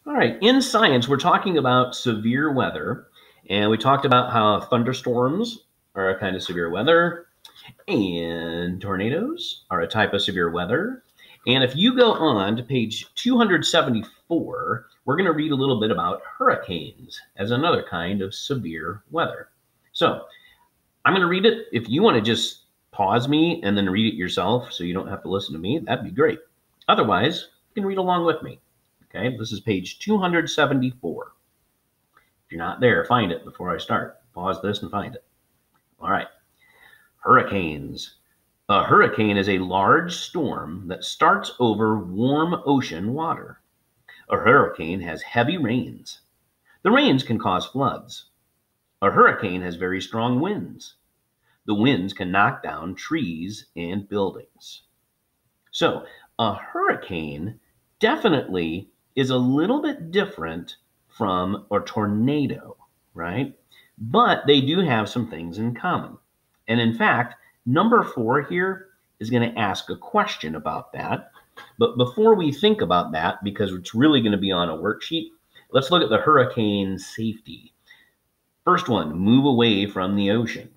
All right, in science, we're talking about severe weather, and we talked about how thunderstorms are a kind of severe weather, and tornadoes are a type of severe weather. And if you go on to page 274, we're going to read a little bit about hurricanes as another kind of severe weather. So I'm going to read it. If you want to just pause me and then read it yourself so you don't have to listen to me, that'd be great. Otherwise, you can read along with me. Okay, this is page 274. If you're not there, find it before I start. Pause this and find it. All right. Hurricanes. A hurricane is a large storm that starts over warm ocean water. A hurricane has heavy rains. The rains can cause floods. A hurricane has very strong winds. The winds can knock down trees and buildings. So, a hurricane definitely is a little bit different from a tornado, right? But they do have some things in common. And in fact, number 4 here is going to ask a question about that. But before we think about that, because it's really going to be on a worksheet, let's look at the hurricane safety. First one, move away from the ocean.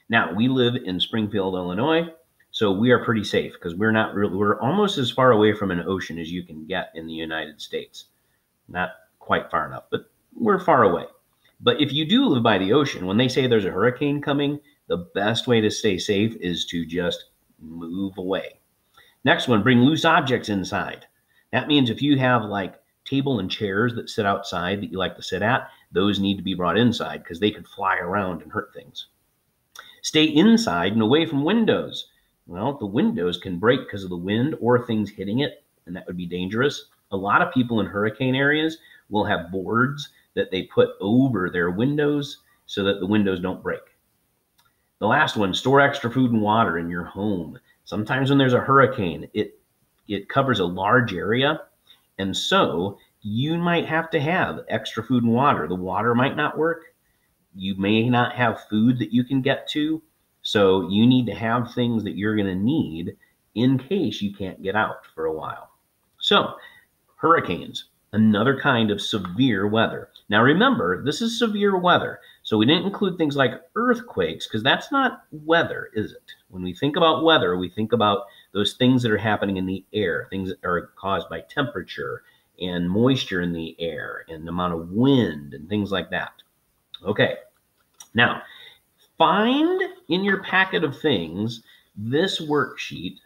Now, we live in Springfield, Illinois, so we are pretty safe because we're almost as far away from an ocean as you can get in the United States. Not quite far enough, but we're far away. But if you do live by the ocean, when they say there's a hurricane coming, the best way to stay safe is to just move away. Next one, bring loose objects inside. That means if you have like table and chairs that sit outside that you like to sit at, those need to be brought inside because they could fly around and hurt things. Stay inside and away from windows. Well, the windows can break because of the wind or things hitting it, and that would be dangerous. A lot of people in hurricane areas will have boards that they put over their windows so that the windows don't break. The last one, store extra food and water in your home. Sometimes when there's a hurricane, it covers a large area, and so you might have to have extra food and water. The water might not work. You may not have food that you can get to, so you need to have things that you're going to need in case you can't get out for a while. So, hurricanes, another kind of severe weather. Now remember, this is severe weather, so we didn't include things like earthquakes because that's not weather, is it? When we think about weather, we think about those things that are happening in the air, things that are caused by temperature and moisture in the air and the amount of wind and things like that. Okay, now find in your packet of things this worksheet,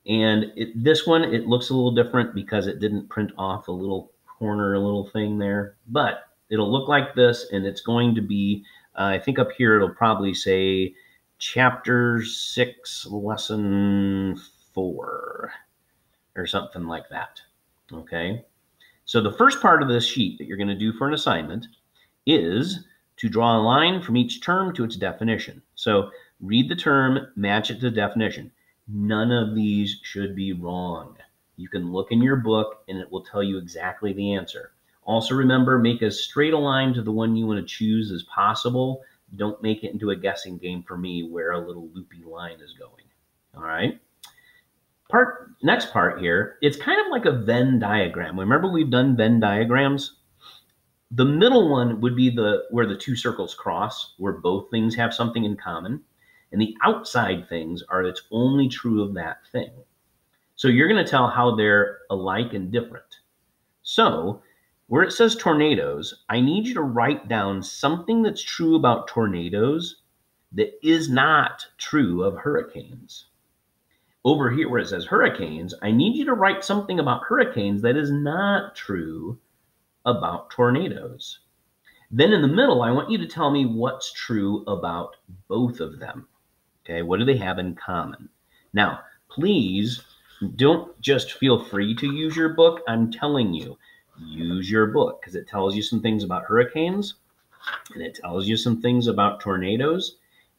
and this one, it looks a little different because it didn't print off a little corner, a little thing there, but it'll look like this, and it's going to be, I think up here it'll probably say Chapter 6, Lesson 4, or something like that, okay? So the first part of this sheet that you're going to do for an assignment is to draw a line from each term to its definition. So read the term, match it to the definition. None of these should be wrong. You can look in your book and it will tell you exactly the answer. Also remember, make as straight a line to the one you want to choose as possible. Don't make it into a guessing game for me where a little loopy line is going. All right? Next part here, it's kind of like a Venn diagram. Remember we've done Venn diagrams? The middle one would be where the two circles cross, where both things have something in common. And the outside things are that's only true of that thing. So you're going to tell how they're alike and different. So where it says tornadoes, I need you to write down something that's true about tornadoes that is not true of hurricanes. Over here where it says hurricanes, I need you to write something about hurricanes that is not true about tornadoes. Then in the middle, I want you to tell me what's true about both of them. Okay, what do they have in common? Now, please don't just feel free to use your book. I'm telling you, use your book because it tells you some things about hurricanes and it tells you some things about tornadoes.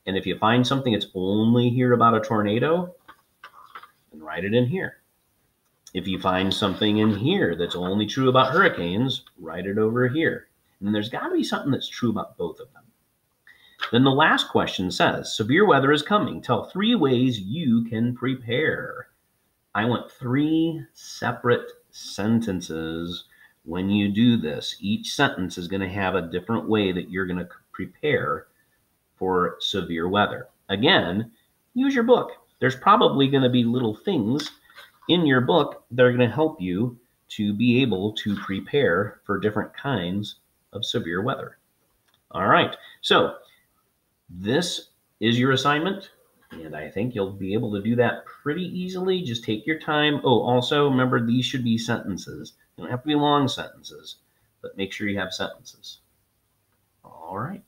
And if you find something that's only here about a tornado, then write it in here. If you find something in here that's only true about hurricanes, write it over here. And there's got to be something that's true about both of them. Then the last question says, severe weather is coming. Tell 3 ways you can prepare. I want 3 separate sentences when you do this, each sentence is going to have a different way that you're going to prepare for severe weather. Again, use your book. There's probably going to be little things in your book that are going to help you to be able to prepare for different kinds of severe weather. All right, so this is your assignment, and I think you'll be able to do that pretty easily. Just take your time. Oh, also remember, these should be sentences. They don't have to be long sentences, but make sure you have sentences. All right.